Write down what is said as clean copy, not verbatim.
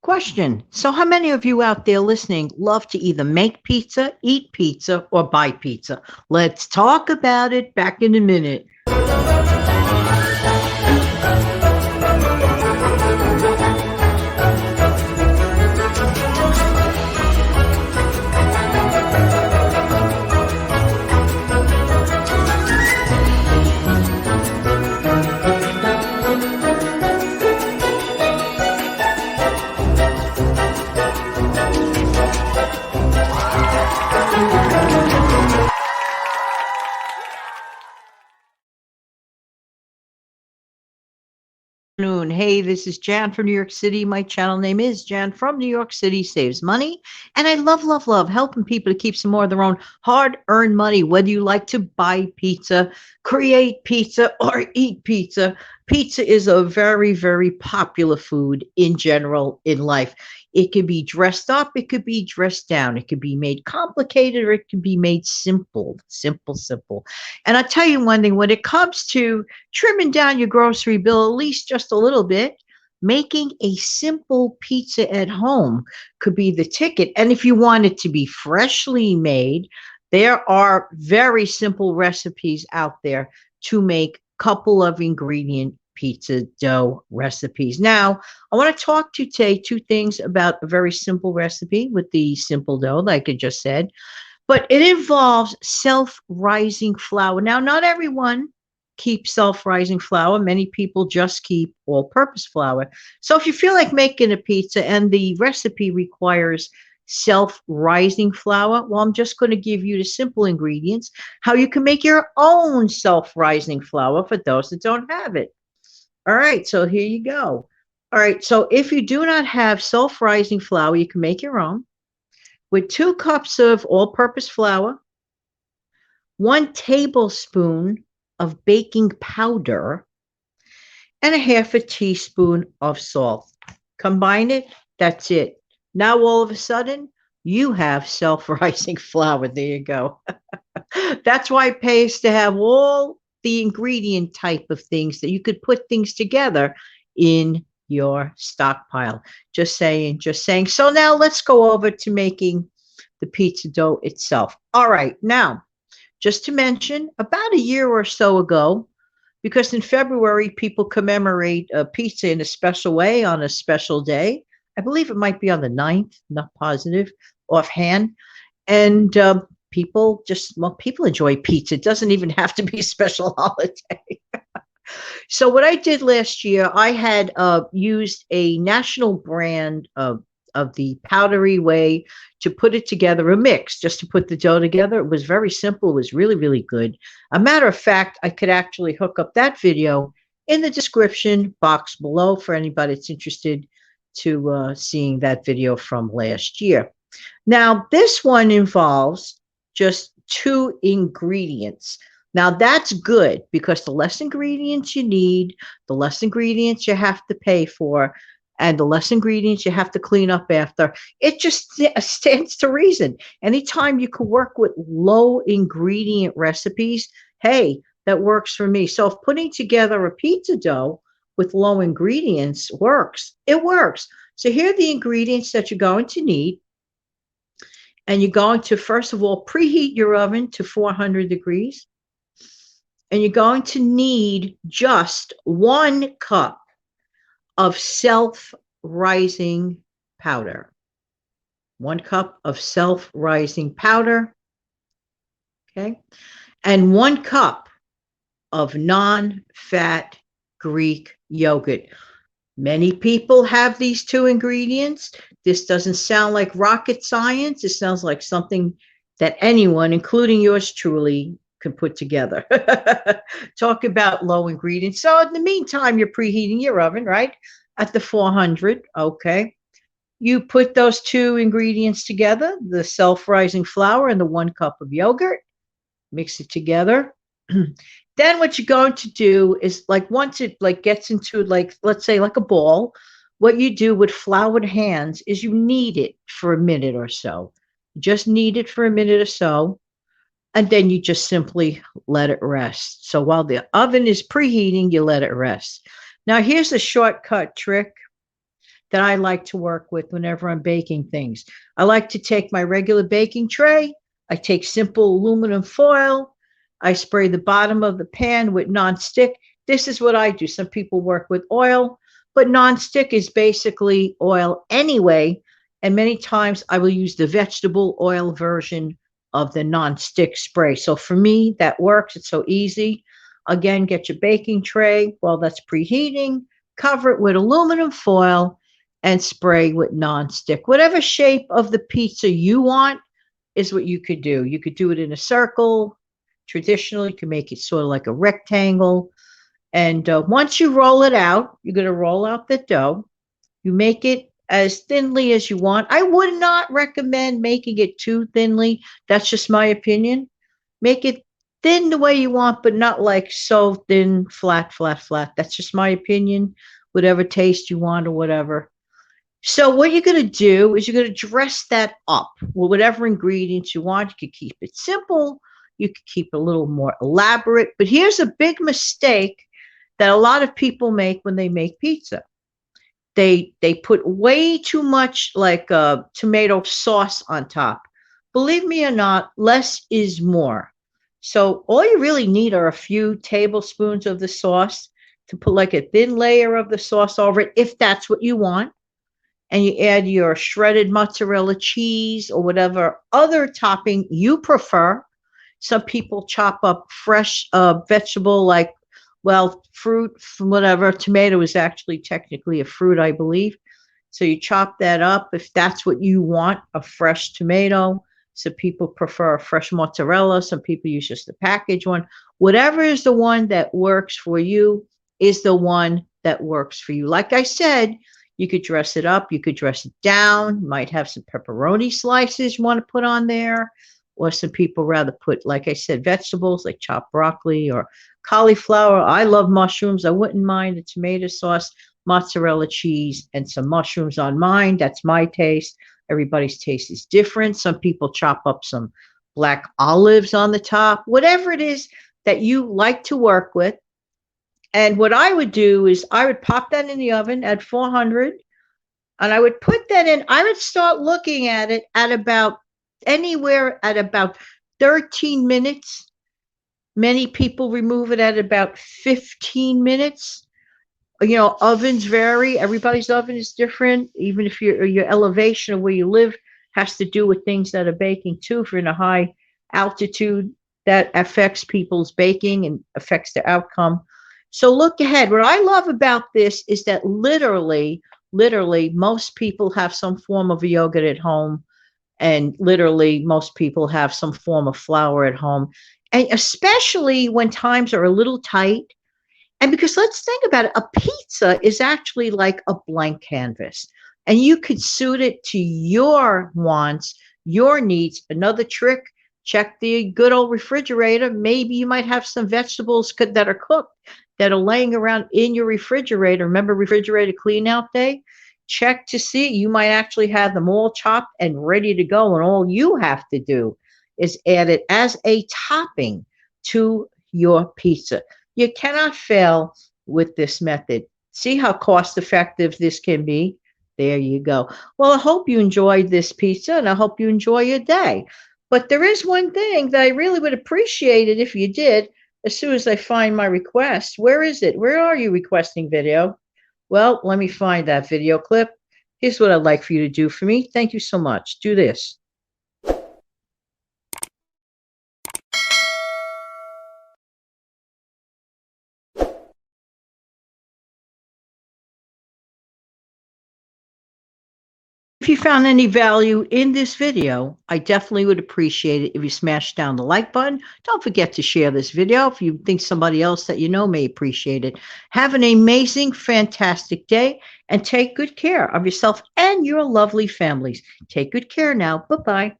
Question. So, how many of you out there listening love to either make pizza, eat pizza, or buy pizza? Let's talk about it back in a minute. Afternoon. Hey, this is Jan from New York City. My channel name is Jan from New York City Saves Money. And I love helping people to keep some more of their own hard earned money, whether you like to buy pizza, create pizza, or eat pizza. Pizza is a very popular food in general in life. It could be dressed up, it could be dressed down, it could be made complicated, or it could be made simple. And I'll tell you one thing, when it comes to trimming down your grocery bill at least just a little bit, making a simple pizza at home could be the ticket. And if you want it to be freshly made, there are very simple recipes out there to make couple of ingredient pizza dough recipes. Now, I want to talk to today two things about a very simple recipe with the simple dough, like I just said, but it involves self-rising flour. Now, not everyone keeps self-rising flour. Many people just keep all-purpose flour. So if you feel like making a pizza and the recipe requires self-rising flour, well, I'm just going to give you the simple ingredients, how you can make your own self-rising flour for those that don't have it. All right, so here you go. All right, so if you do not have self-rising flour, you can make your own with 2 cups of all-purpose flour, 1 tablespoon of baking powder, and a half a teaspoon of salt. Combine it, that's it. Now all of a sudden, you have self-rising flour. There you go. That's why it pays to have all the ingredient type of things that you could put things together in your stockpile. Just saying. So now let's go over to making the pizza dough itself. All right, now, just to mention, about a year or so ago, because in February people commemorate pizza in a special way on a special day. I believe it might be on the 9th, not positive, offhand. And people enjoy pizza. It doesn't even have to be a special holiday. So what I did last year, I had used a national brand of the powdery way to put it together, a mix, just to put the dough together. It was very simple. It was really good. A matter of fact, I could actually hook up that video in the description box below for anybody that's interested to seeing that video from last year. Now, this one involves just 2 ingredients. Now, that's good because the less ingredients you need, the less ingredients you have to pay for, and the less ingredients you have to clean up after. It just stands to reason. Anytime you can work with low ingredient recipes, hey, that works for me. So if putting together a pizza dough with low ingredients works, it works. So here are the ingredients that you're going to need. And you're going to, first of all, preheat your oven to 400 degrees. And you're going to need just 1 cup of self-rising powder. 1 cup of self-rising powder. Okay. And 1 cup of non-fat Greek yogurt. Many people have these 2 ingredients. This doesn't sound like rocket science. It sounds like something that anyone, including yours truly, can put together. Talk about low ingredients. So in the meantime, you're preheating your oven, right? At the 400, okay. You put those 2 ingredients together, the self-rising flour and the 1 cup of yogurt. Mix it together. Then what you're going to do is, like, once it gets into, like, let's say like a ball, what you do with floured hands is you knead it for a minute or so. Just knead it for a minute or so, and then you just simply let it rest. So while the oven is preheating, you let it rest. Now here's a shortcut trick that I like to work with whenever I'm baking things. I like to take my regular baking tray. I take simple aluminum foil. I spray the bottom of the pan with nonstick. This is what I do. Some people work with oil, but nonstick is basically oil anyway. And many times I will use the vegetable oil version of the nonstick spray. So for me, that works. It's so easy. Again, get your baking tray while that's preheating, cover it with aluminum foil, and spray with nonstick. Whatever shape of the pizza you want is what you could do. You could do it in a circle. Traditionally, you can make it sort of like a rectangle. And once you roll it out, you're going to roll out the dough. You make it as thinly as you want. I would not recommend making it too thinly. That's just my opinion. Make it thin the way you want, but not like so thin, flat, flat, flat. That's just my opinion. Whatever taste you want or whatever. So what you're going to do is you're going to dress that up with whatever ingredients you want. You could keep it simple. You could keep it a little more elaborate. But here's a big mistake that a lot of people make when they make pizza. They put way too much like tomato sauce on top. Believe me or not, less is more. So all you really need are a few tablespoons of the sauce to put like a thin layer of the sauce over it, if that's what you want. And you add your shredded mozzarella cheese or whatever other topping you prefer. Some people chop up fresh vegetable like, well, fruit, whatever. Tomato is actually technically a fruit, I believe. So you chop that up if that's what you want, a fresh tomato. Some people prefer a fresh mozzarella. Some people use just the packaged one. Whatever is the one that works for you is the one that works for you. Like I said, you could dress it up. You could dress it down. You might have some pepperoni slices you want to put on there. Or some people rather put, like I said, vegetables like chopped broccoli or cauliflower. I love mushrooms. I wouldn't mind a tomato sauce, mozzarella cheese, and some mushrooms on mine. That's my taste. Everybody's taste is different. Some people chop up some black olives on the top. Whatever it is that you like to work with. And what I would do is I would pop that in the oven at 400, and I would put that in. I would start looking at it at about anywhere at about 13 minutes. Many people remove it at about 15 minutes. You know, ovens vary. Everybody's oven is different. Even if your elevation of where you live has to do with things that are baking too. If you're in a high altitude, that affects people's baking and affects the outcome. So look ahead. What I love about this is that literally, most people have some form of yogurt at home. And literally, most people have some form of flour at home. And especially when times are a little tight. And because let's think about it, a pizza is actually like a blank canvas. And you could suit it to your wants, your needs. Another trick, check the good old refrigerator. Maybe you might have some vegetables that are cooked that are laying around in your refrigerator. Remember refrigerator clean out day? Check to see. You might actually have them all chopped and ready to go. And all you have to do is add it as a topping to your pizza. You cannot fail with this method. See how cost effective this can be? There you go. Well, I hope you enjoyed this pizza and I hope you enjoy your day. But there is one thing that I really would appreciate it if you did as soon as I find my request. Where is it? Where are you requesting video? Well, let me find that video clip. Here's what I'd like for you to do for me. Thank you so much. Do this. If you found any value in this video, I definitely would appreciate it if you smash down the like button. Don't forget to share this video if you think somebody else that you know may appreciate it. Have an amazing, fantastic day, and take good care of yourself and your lovely families. Take good care now. Bye-bye.